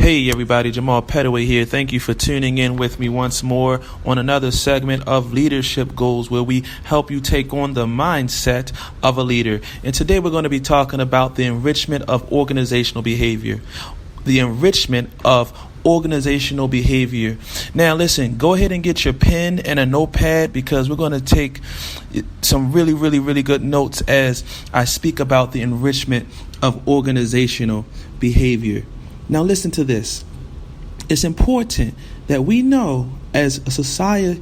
Hey everybody, Jamahl Pettaway here. Thank you for tuning in with me once more on another segment of Leadership Goals, where we help you take on the mindset of a leader. And today we're going to be talking about the enrichment of organizational behavior. The enrichment of organizational behavior. Now listen, go ahead and get your pen and a notepad, because we're going to take some really good notes as I speak about the enrichment of organizational behavior. Now listen to this. It's important that we know as a society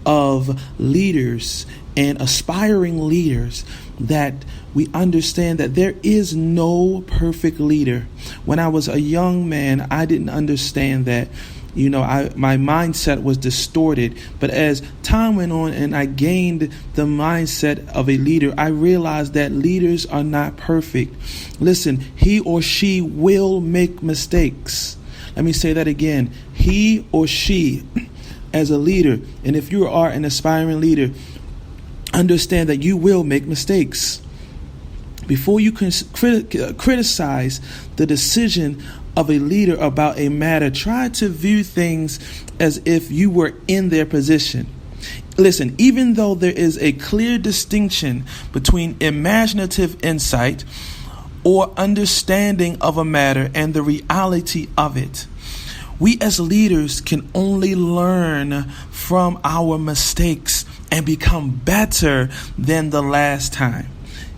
of leaders and aspiring leaders, that we understand that there is no perfect leader. When I was a young man, I didn't understand that. My mindset was distorted. But as time went on and I gained the mindset of a leader, I realized that leaders are not perfect. Listen, he or she will make mistakes. Let me say that again. He or she, as a leader, and if you are an aspiring leader, understand that you will make mistakes. Before you can criticize the decision of a leader about a matter, try to view things as if you were in their position. Listen, even though there is a clear distinction between imaginative insight or understanding of a matter and the reality of it, we as leaders can only learn from our mistakes and become better than the last time.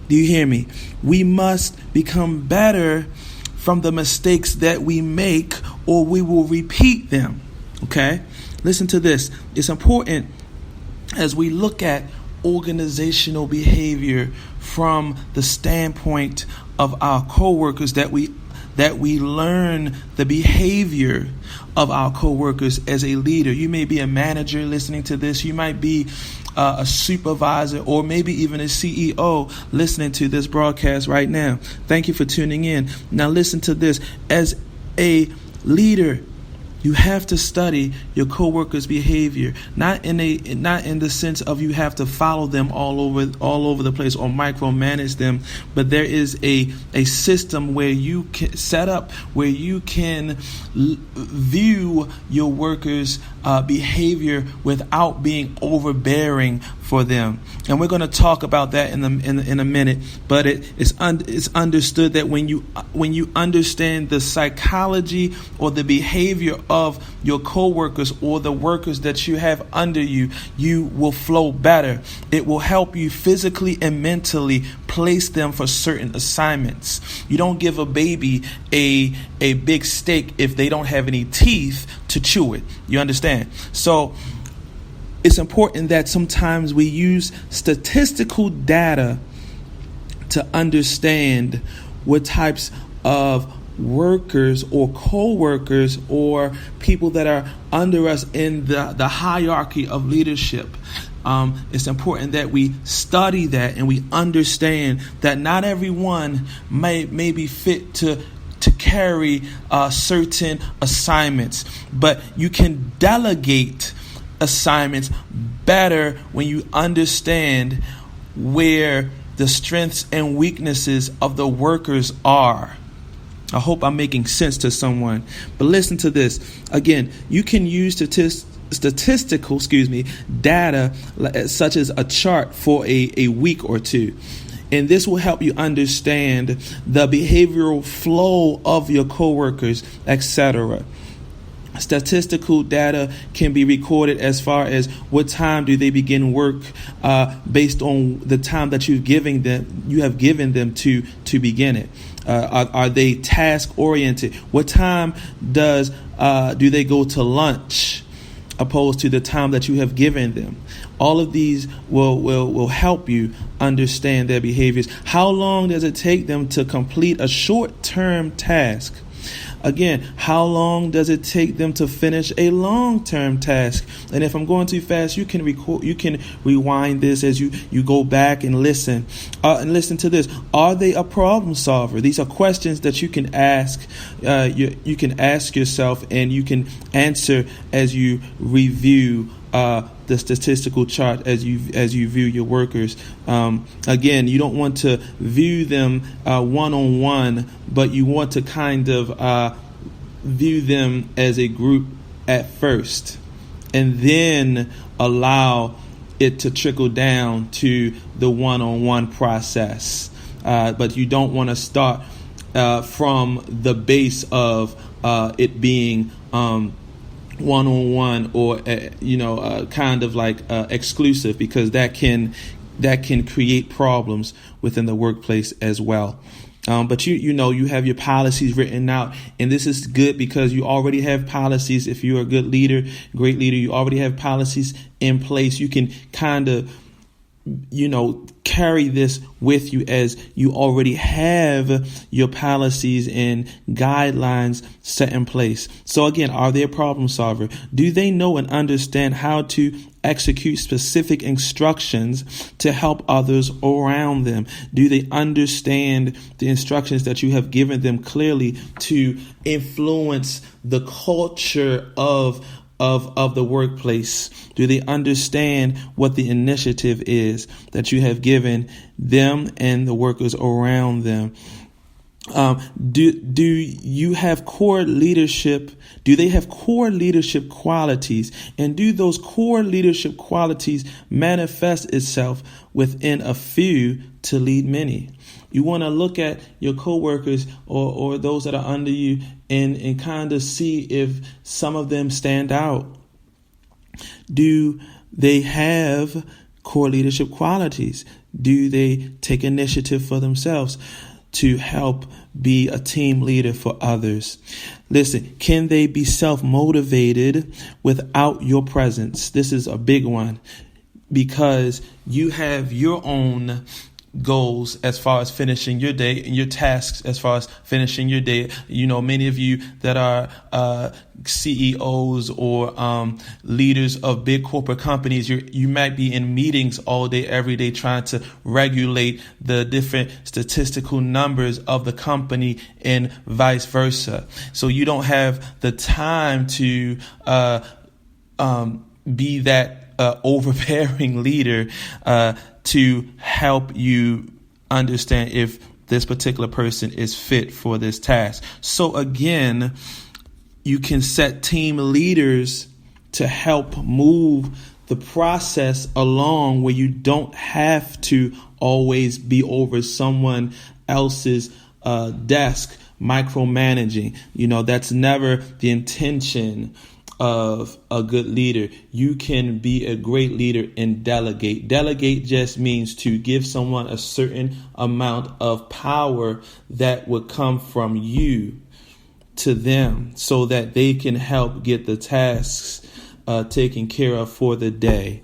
Do you hear me? We must become better from the mistakes that we make, or we will repeat them. Okay? Listen to this. It's important as we look at organizational behavior from the standpoint of our coworkers, that we learn the behavior of our coworkers as a leader. You may be a manager listening to this. You might be a supervisor, or maybe even a CEO listening to this broadcast right now. Thank you for tuning in. Now listen to this. As a leader, you have to study your coworkers' behavior, not in the sense of you have to follow them all over the place or micromanage them, but there is a system where you can set up where you can view your workers' behavior without being overbearing for them. And we're going to talk about that in a minute. But it's understood that when you understand the psychology or the behavior of your coworkers or the workers that you have under you, you will flow better. It will help you physically and mentally place them for certain assignments. You don't give a baby a big steak if they don't have any teeth to chew it. You understand? So it's important that sometimes we use statistical data to understand what types of workers or co-workers or people that are under us in the hierarchy of leadership. It's important that we study that and we understand that not everyone may be fit to carry certain assignments, but you can delegate assignments better when you understand where the strengths and weaknesses of the workers are. I hope I'm making sense to someone. But listen to this. Again, you can use statistical data such as a chart for a week or two. And this will help you understand the behavioral flow of your coworkers, etc. Statistical data can be recorded as far as what time do they begin work based on the time that you have given them to begin it. Are they task oriented? What time do they go to lunch opposed to the time that you have given them? All of these will help you understand their behaviors. How long does it take them to complete a short-term task? Again, how long does it take them to finish a long-term task? And if I'm going too fast, you can rewind this as you go back and listen. And listen to this. Are they a problem solver? These are questions that you can ask. You can ask yourself, and you can answer as you review the statistical chart as you view your workers. Again, you don't want to view them one-on-one, but you want to kind of view them as a group at first, and then allow it to trickle down to the one-on-one process. But you don't want to start from the base of it being one-on-one or kind of like exclusive, because that can create problems within the workplace as well. But you have your policies written out, and this is good because you already have policies. If you're a good leader, great leader, you already have policies in place. You can kind of carry this with you as you already have your policies and guidelines set in place. So again, are they a problem solver? Do they know and understand how to execute specific instructions to help others around them? Do they understand the instructions that you have given them clearly to influence the culture of the workplace? Do they understand what the initiative is that you have given them and the workers around them? Do you have core leadership? Do they have core leadership qualities? And do those core leadership qualities manifest itself within a few to lead many? You want to look at your coworkers or those that are under you and kind of see if some of them stand out. Do they have core leadership qualities? Do they take initiative for themselves to help be a team leader for others? Listen, can they be self-motivated without your presence? This is a big one because you have your own goals as far as finishing your day and your tasks as far as finishing your day. Many of you that are CEOs or leaders of big corporate companies, you might be in meetings all day, every day, trying to regulate the different statistical numbers of the company and vice versa. So you don't have the time to be that overbearing leader to help you understand if this particular person is fit for this task. So again, you can set team leaders to help move the process along where you don't have to always be over someone else's desk micromanaging. That's never the intention of a good leader. You can be a great leader and delegate. Delegate just means to give someone a certain amount of power that would come from you to them so that they can help get the tasks taken care of for the day.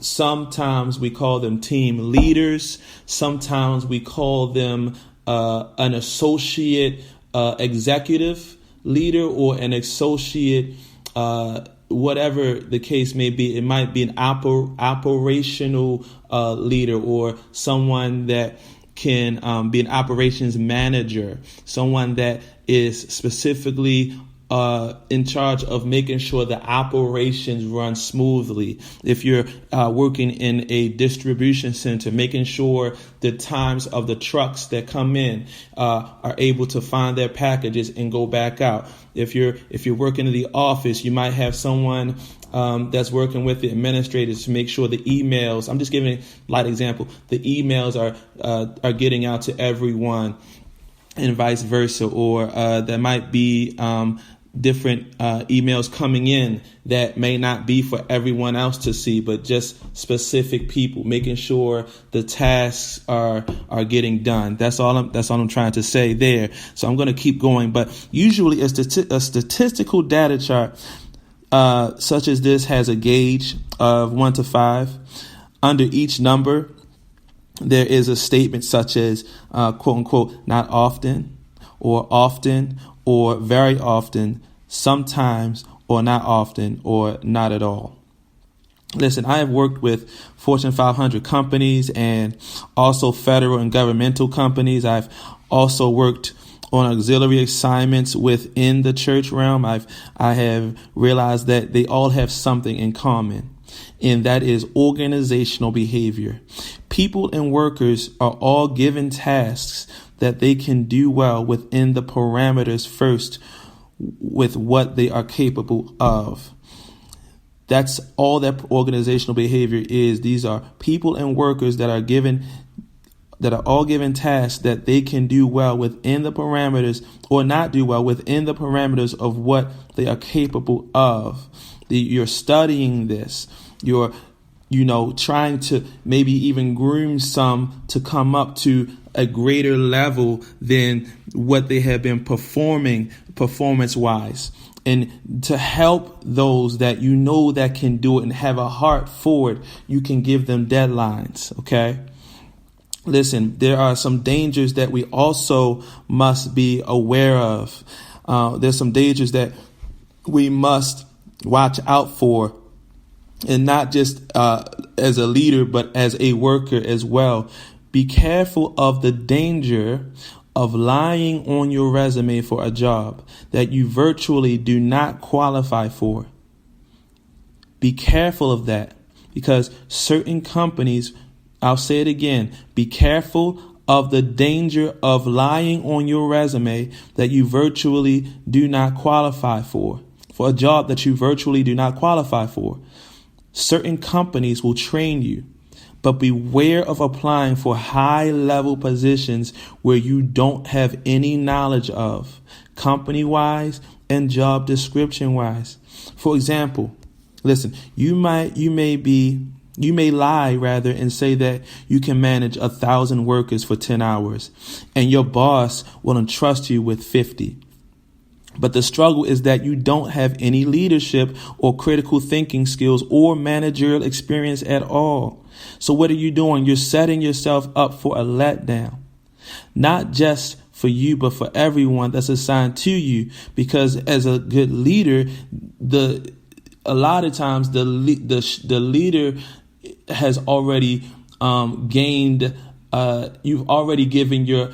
Sometimes we call them team leaders. Sometimes we call them an associate executive leader or an associate whatever the case may be. It might be an operational leader or someone that can be an operations manager, someone that is specifically in charge of making sure the operations run smoothly. If you're working in a distribution center, making sure the times of the trucks that come in are able to find their packages and go back out. If you're working in the office, you might have someone that's working with the administrators to make sure the emails, I'm just giving a light example, the emails are getting out to everyone and vice versa. Or there might be different emails coming in that may not be for everyone else to see, but just specific people, making sure the tasks are getting done. That's all I'm trying to say there. So I'm going to keep going, but usually a statistical data chart such as this has a gauge of 1 to 5. Under each number, there is a statement such as quote unquote, not often, or very often, sometimes, or not often, or not at all. Listen, I have worked with Fortune 500 companies and also federal and governmental companies. I've also worked on auxiliary assignments within the church realm. I have realized that they all have something in common. and that is organizational behavior. People and workers are all given tasks that they can do well within the parameters first with what they are capable of. That's all that organizational behavior is. These are people and workers that are all given tasks that they can do well within the parameters, or not do well within the parameters of what they are capable of. You're studying this. You're, trying to maybe even groom some to come up to a greater level than what they have been performing performance-wise. And to help those that that can do it and have a heart for it, you can give them deadlines, okay? Listen, there are some dangers that we also must be aware of. There's some dangers that we must watch out for, and not just as a leader, but as a worker as well. Be careful of the danger of lying on your resume for a job that you virtually do not qualify for. Be careful of that, because certain companies, I'll say it again, be careful of the danger of lying on your resume that you virtually do not qualify for a job that you virtually do not qualify for. Certain companies will train you, but beware of applying for high-level positions where you don't have any knowledge of, company-wise and job description-wise. For example, listen, you may lie and say that you can manage 1,000 workers for 10 hours and your boss will entrust you with 50. But the struggle is that you don't have any leadership or critical thinking skills or managerial experience at all. So what are you doing? You're setting yourself up for a letdown, not just for you, but for everyone that's assigned to you. Because as a good leader, a lot of times the leader has already gained. You've already given your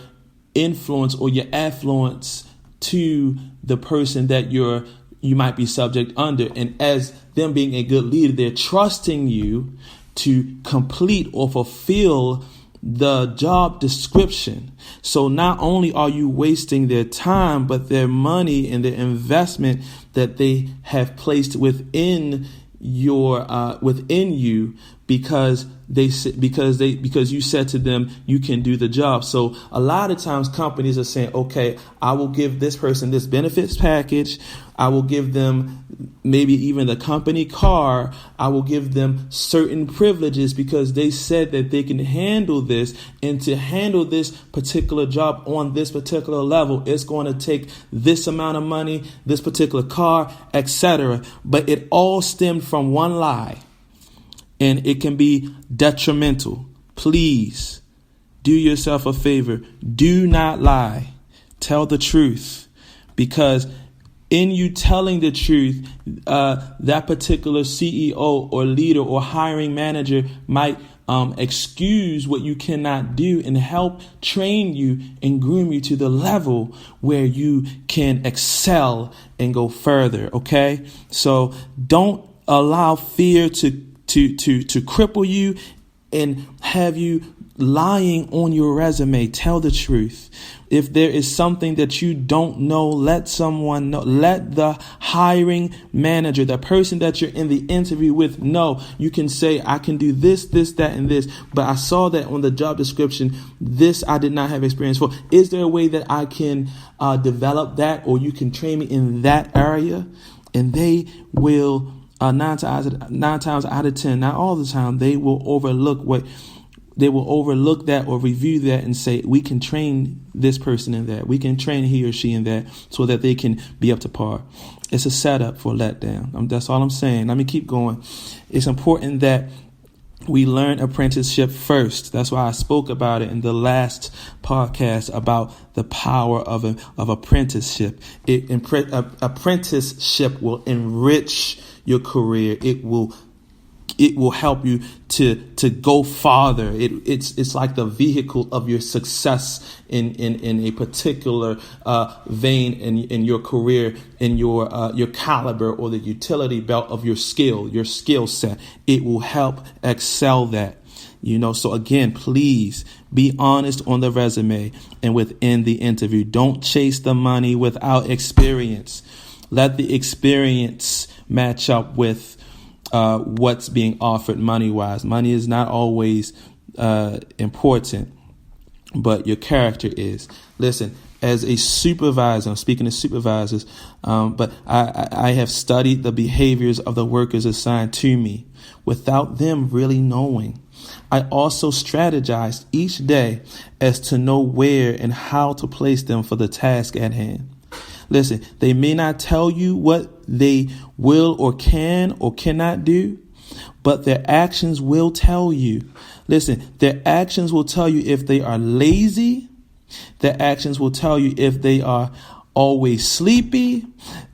influence or your affluence to the person that you might be subject under. And as them being a good leader, they're trusting you to complete or fulfill the job description. So not only are you wasting their time, but their money and their investment that they have placed within you because you said to them you can do the job. So a lot of times companies are saying, okay, I will give this person this benefits package. I will give them maybe even the company car. I will give them certain privileges because they said that they can handle this, and to handle this particular job on this particular level, it's going to take this amount of money, this particular car, etc. But it all stemmed from one lie. And it can be detrimental. Please do yourself a favor. Do not lie. Tell the truth. Because in you telling the truth, that particular CEO or leader or hiring manager might excuse what you cannot do and help train you and groom you to the level where you can excel and go further. Okay? So don't allow fear to cripple you and have you lying on your resume. Tell the truth. If there is something that you don't know, let someone know. Let the hiring manager, the person that you're in the interview with, know. You can say, I can do this, that, and this, but I saw that on the job description. This I did not have experience for. Is there a way that I can develop that, or you can train me in that area? And they will 9 times out of 10, not all the time, they will overlook that or review that and say, we can train this person in that. We can train he or she in that so that they can be up to par. It's a setup for letdown. That's all I'm saying. Let me keep going. It's important that we learn apprenticeship first. That's why I spoke about it in the last podcast about the power of apprenticeship. Apprenticeship will enrich your career. It will it will help you to go farther. It's like the vehicle of your success in a particular vein in your career, in your caliber, or the utility belt of your skill set. It will help excel that. So again, please be honest on the resume and within the interview. Don't chase the money without experience. Let the experience match up with what's being offered money-wise. Money is not always important, but your character is. Listen, as a supervisor, I'm speaking to supervisors, but I have studied the behaviors of the workers assigned to me without them really knowing. I also strategized each day as to know where and how to place them for the task at hand. Listen, they may not tell you what they will or can or cannot do, but their actions will tell you. Listen, their actions will tell you if they are lazy. Their actions will tell you if they are always sleepy.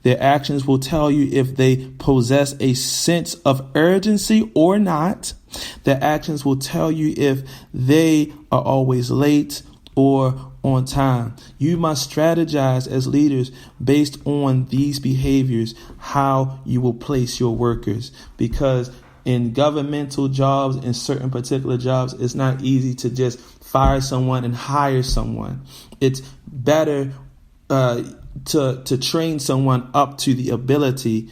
Their actions will tell you if they possess a sense of urgency or not. Their actions will tell you if they are always late or on time. You must strategize as leaders based on these behaviors, how you will place your workers, because in governmental jobs, in certain particular jobs, it's not easy to just fire someone and hire someone. It's better to train someone up to the ability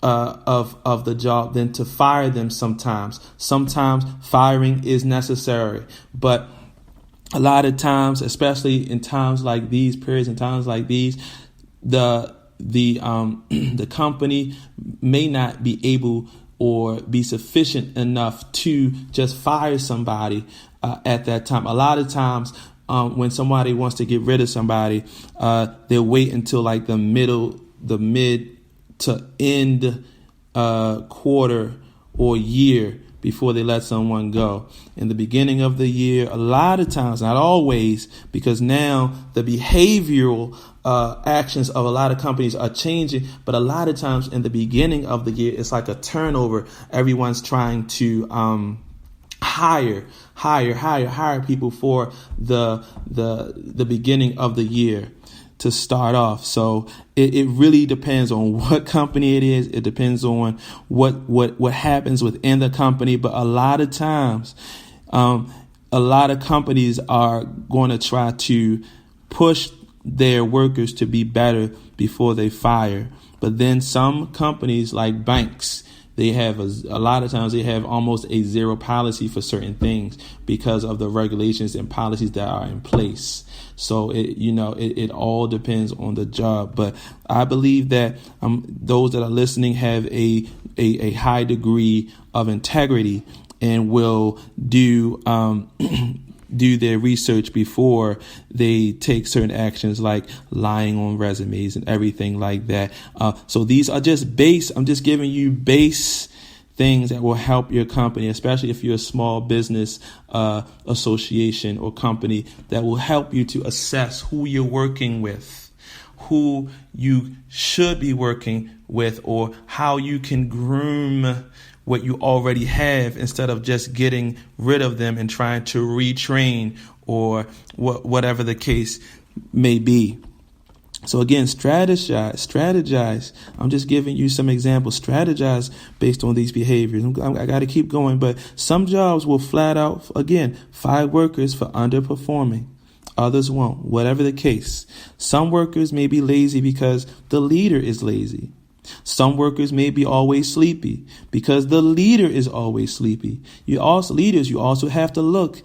of the job than to fire them sometimes. Sometimes firing is necessary, but a lot of times, especially in times like these, periods and times like these, the company may not be able or be sufficient enough to just fire somebody at that time. A lot of times, when somebody wants to get rid of somebody, they'll wait until like the mid to end quarter or year before they let someone go. In the beginning of the year, a lot of times, not always, because now the behavioral actions of a lot of companies are changing, but a lot of times in the beginning of the year, it's like a turnover. Everyone's trying to hire people for the beginning of the year to start off. So it really depends on what company it is. It depends on what happens within the company. But a lot of times, a lot of companies are going to try to push their workers to be better before they fire. But then some companies like banks, they have a lot of times they have almost a zero policy for certain things because of the regulations and policies that are in place. So it all depends on the job. But I believe that those that are listening have a high degree of integrity and will do their research before they take certain actions like lying on resumes and everything like that. So these are just I'm just giving you base things that will help your company, especially if you're a small business association or company, that will help you to assess who you're working with, who you should be working with, or how you can groom what you already have instead of just getting rid of them and trying to retrain or whatever the case may be. So again, strategize. I'm just giving you some examples. Strategize based on these behaviors. I got to keep going, but some jobs will flat out, again, fire workers for underperforming. Others won't, whatever the case. Some workers may be lazy because the leader is lazy. Some workers may be always sleepy because the leader is always sleepy. Leaders, you also have to look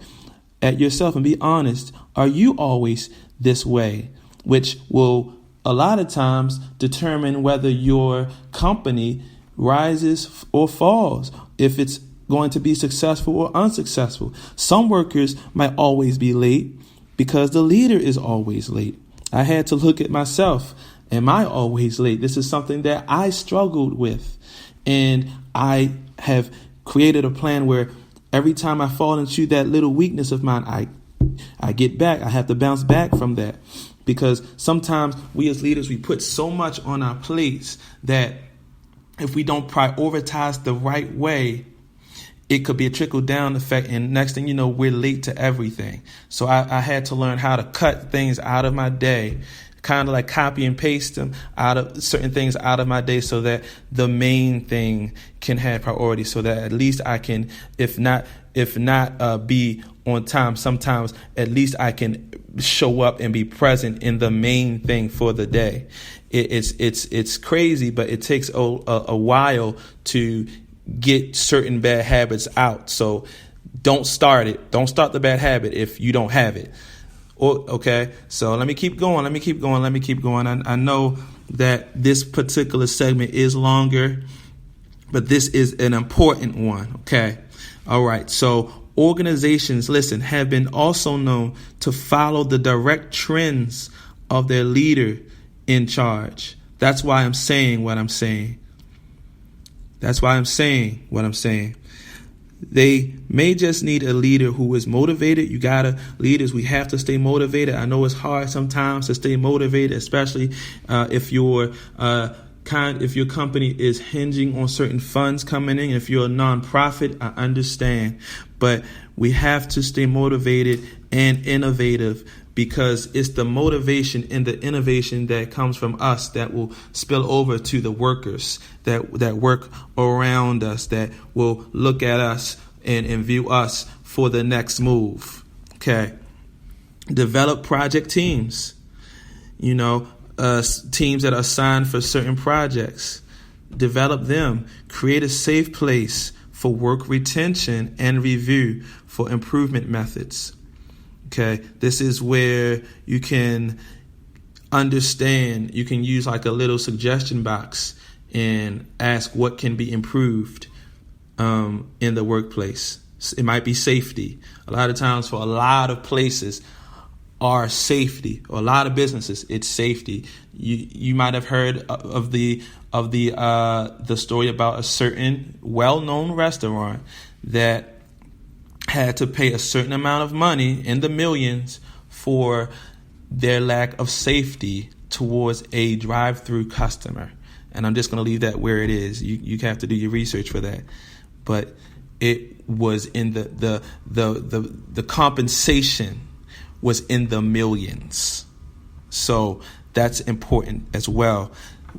at yourself and be honest. Are you always this way? Which will a lot of times determine whether your company rises or falls, if it's going to be successful or unsuccessful. Some workers might always be late because the leader is always late. I had to look at myself. Am I always late? This is something that I struggled with. And I have created a plan where every time I fall into that little weakness of mine, I get back. I have to bounce back from that. Because sometimes we as leaders, we put so much on our plates that if we don't prioritize the right way, it could be a trickle down effect. And next thing you know, we're late to everything. So I had to learn how to cut things out of my day, kind of like copy and paste them out of certain things out of my day so that the main thing can have priority, so that at least I can, if not be on time, sometimes at least I can show up and be present in the main thing for the day. It's crazy, but it takes a while to get certain bad habits out. So don't start it. Don't start the bad habit if you don't have it. Okay, so let me keep going. I know that this particular segment is longer, but this is an important one. Okay, all right. So organizations, listen, have been also known to follow the direct trends of their leader in charge. That's why I'm saying what I'm saying. They may just need a leader who is motivated. Leaders, we have to stay motivated. I know it's hard sometimes to stay motivated, especially if your company is hinging on certain funds coming in. If you're a nonprofit, I understand. But we have to stay motivated and innovative, because it's the motivation and the innovation that comes from us that will spill over to the workers that work around us, that will look at us and view us for the next move. Okay. Develop project teams, teams that are assigned for certain projects. Develop them. Create a safe place for work retention and review for improvement methods. Okay, this is where you can understand, you can use like a little suggestion box and ask what can be improved in the workplace. It might be safety. A lot of times for a lot of places are safety, or a lot of businesses, it's safety. You might have heard of the story about a certain well-known restaurant that had to pay a certain amount of money in the millions for their lack of safety towards a drive-through customer. And I'm just going to leave that where it is. You have to do your research for that. But it was in the compensation was in the millions. So that's important as well.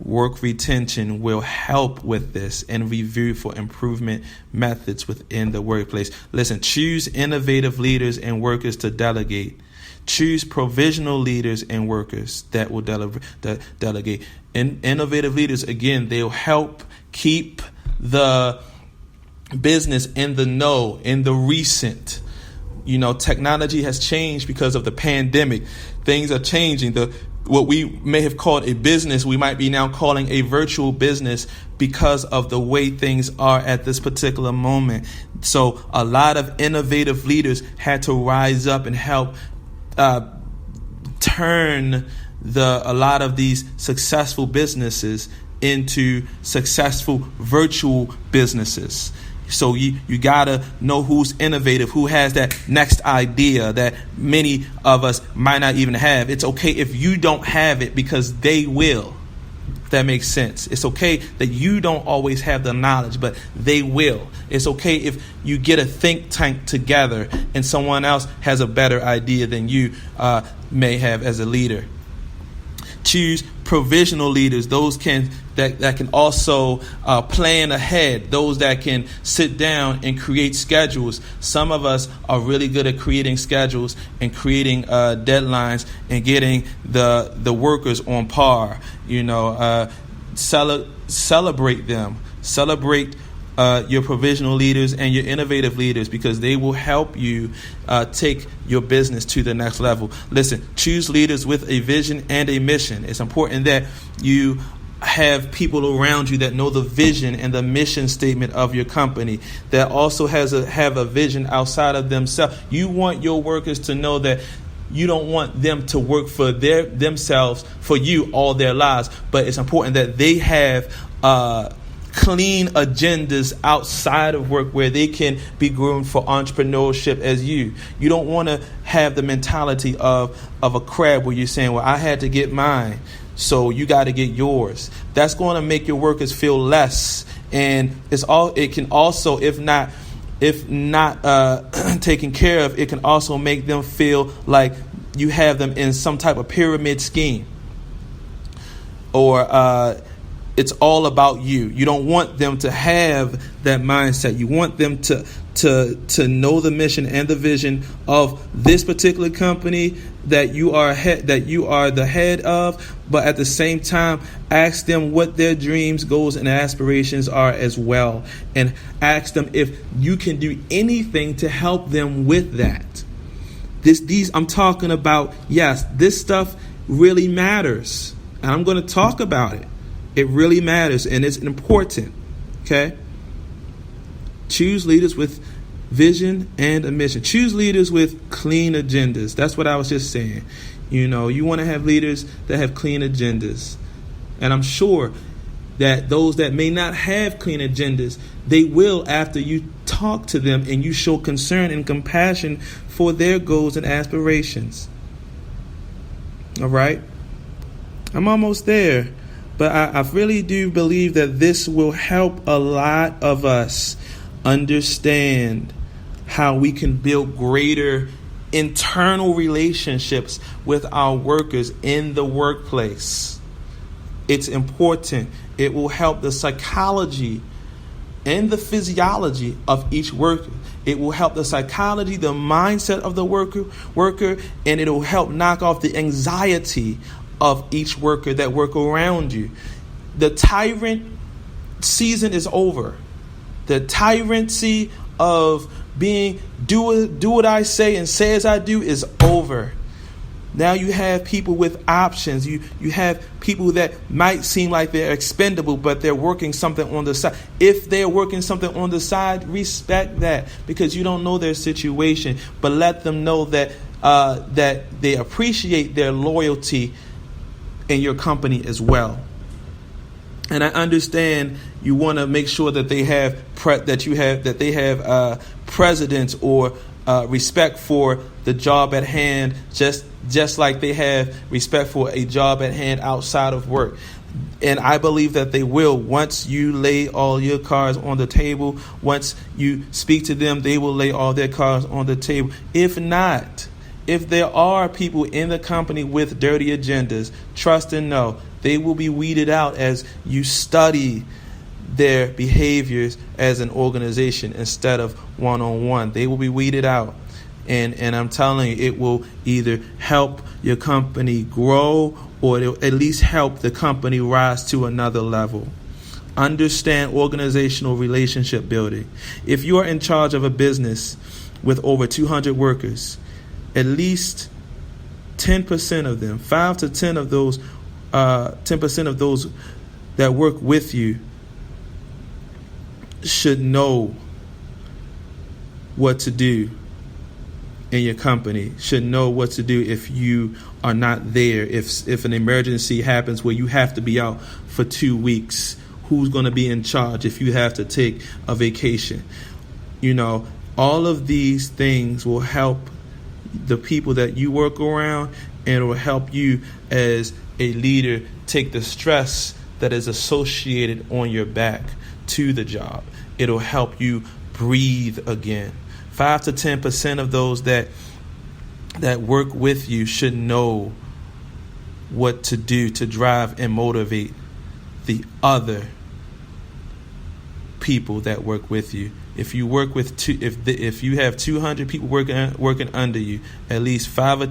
Work retention will help with this, and review for improvement methods within the workplace. Listen, choose innovative leaders and workers to delegate. Choose provisional leaders and workers that will delegate. Innovative leaders, again, they'll help keep the business in the know, in the recent. Technology has changed because of the pandemic. Things are changing. What we may have called a business, we might be now calling a virtual business because of the way things are at this particular moment. So a lot of innovative leaders had to rise up and help turn a lot of these successful businesses into successful virtual businesses. So you gotta know who's innovative, who has that next idea that many of us might not even have. It's okay if you don't have it, because they will. If that makes sense. It's okay that you don't always have the knowledge, but they will. It's okay if you get a think tank together and someone else has a better idea than you may have as a leader. Choose provisional leaders, those that can also plan ahead, those that can sit down and create schedules. Some of us are really good at creating schedules and creating deadlines and getting the workers on par. Celebrate them. Celebrate your provisional leaders and your innovative leaders, because they will help you take your business to the next level. Listen, choose leaders with a vision and a mission. It's important that you have people around you that know the vision and the mission statement of your company, that also have a vision outside of themselves. You want your workers to know that you don't want them to work for themselves, for you, all their lives. But it's important that they have clean agendas outside of work where they can be groomed for entrepreneurship as you. You don't want to have the mentality of a crab where you're saying, well, I had to get mine, so you got to get yours. That's going to make your workers feel less. And it can also, if not if not taken care of, it can also make them feel like you have them in some type of pyramid scheme, or it's all about you. You don't want them to have that mindset. You want them to know the mission and the vision of this particular company that you are the head of, but at the same time ask them what their dreams, goals, and aspirations are as well, and ask them if you can do anything to help them with that. These I'm talking about. Yes, this stuff really matters, and I'm going to talk about it. It really matters, and it's important. Okay? Choose leaders with vision and a mission. Choose leaders with clean agendas. That's what I was just saying. You want to have leaders that have clean agendas. And I'm sure that those that may not have clean agendas, they will after you talk to them and you show concern and compassion for their goals and aspirations. All right? I'm almost there. But I really do believe that this will help a lot of us understand how we can build greater internal relationships with our workers in the workplace. It's important. It will help the psychology and the physiology of each worker. It will help the psychology, the mindset of the worker, and it will help knock off the anxiety of each worker that work around you. The tyrant season is over. The tyranny of being do what I say and say as I do is over. Now you have people with options. You have people that might seem like they're expendable, but they're working something on the side. If they're working something on the side, respect that, because you don't know their situation. But let them know that that they appreciate their loyalty in your company as well. And I understand you want to make sure that they have precedence or respect for the job at hand, just like they have respect for a job at hand outside of work. And I believe that they will. Once you lay all your cards on the table, once you speak to them, they will lay all their cards on the table. If not, if there are people in the company with dirty agendas, trust and know they will be weeded out as you study their behaviors as an organization instead of one-on-one. They will be weeded out. And I'm telling you, it will either help your company grow or it'll at least help the company rise to another level. Understand organizational relationship building. If you are in charge of a business with over 200 workers, at least 10% of them, 5 to 10 of those, 10% of those that work with you should know what to do in your company, should know what to do if you are not there. If an emergency happens where you have to be out for 2 weeks, who's going to be in charge if you have to take a vacation? All of these things will help the people that you work around, and it will help you as a leader take the stress that is associated on your back to the job. It'll help you breathe again. 5 to 10% of those that work with you should know what to do to drive and motivate the other people that work with you. If you work with if you have 200 people working under you, at least 5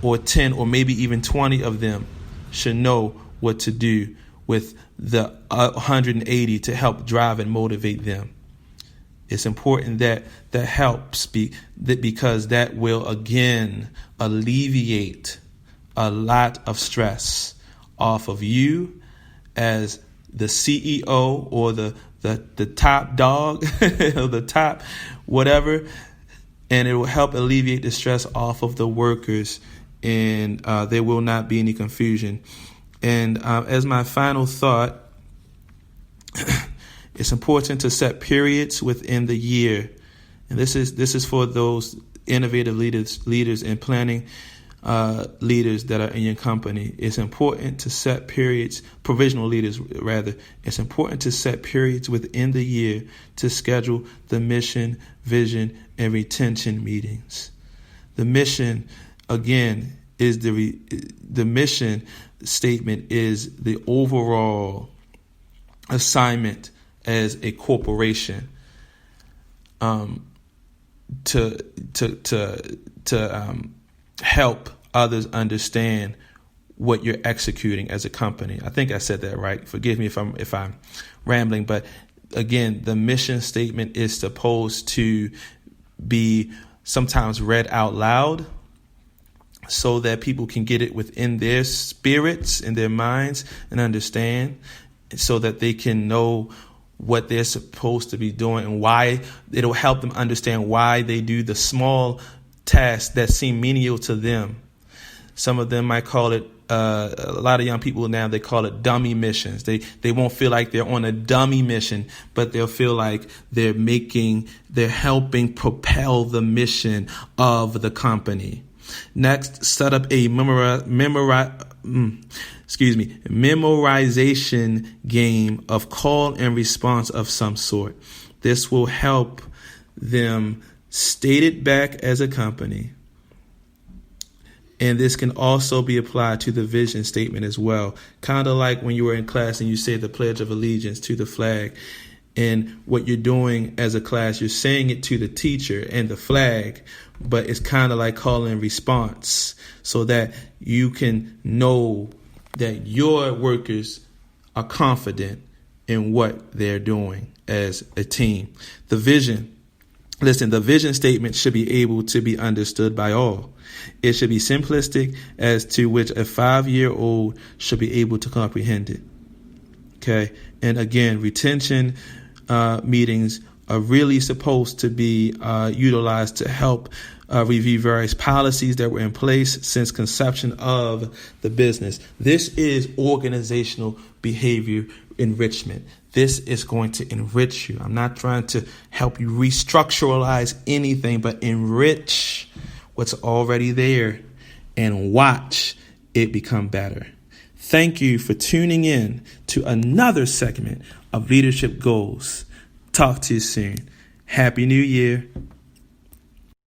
or 10 or maybe even 20 of them should know what to do with the 180 to help drive and motivate them. It's important that helps because that will again alleviate a lot of stress off of you as the CEO or the top dog or the top whatever, and it will help alleviate the stress off of the workers, and there will not be any confusion. And as my final thought, it's important to set periods within the year, and this is for those innovative leaders in planning leaders that are in your company, it's important to set periods, provisional leaders rather, it's important to set periods within the year to schedule the mission, vision, and retention meetings. The mission, again, is the mission statement is the overall assignment as a corporation to help others understand what you're executing as a company. I think I said that right. Forgive me if I'm rambling, but again, the mission statement is supposed to be sometimes read out loud so that people can get it within their spirits and their minds and understand, so that they can know what they're supposed to be doing and why. It'll help them understand why they do the small tasks that seem menial to them. Some of them might call it, a lot of young people now, they call it dummy missions. They won't feel like they're on a dummy mission, but they'll feel like they're helping propel the mission of the company. Next, set up a memorization game of call and response of some sort. This will help them state it back as a company. And this can also be applied to the vision statement as well. Kind of like when you were in class and you say the Pledge of Allegiance to the flag. And what you're doing as a class, you're saying it to the teacher and the flag, but it's kind of like call and response, so that you can know that your workers are confident in what they're doing as a team. The vision statement should be able to be understood by all. It should be simplistic as to which a 5-year-old should be able to comprehend it. Okay. And again, retention meetings are really supposed to be utilized to help review various policies that were in place since conception of the business. This is organizational behavior enrichment. This is going to enrich you. I'm not trying to help you restructuralize anything, but enrich what's already there and watch it become better. Thank you for tuning in to another segment of Leadership Goals. Talk to you soon. Happy New Year.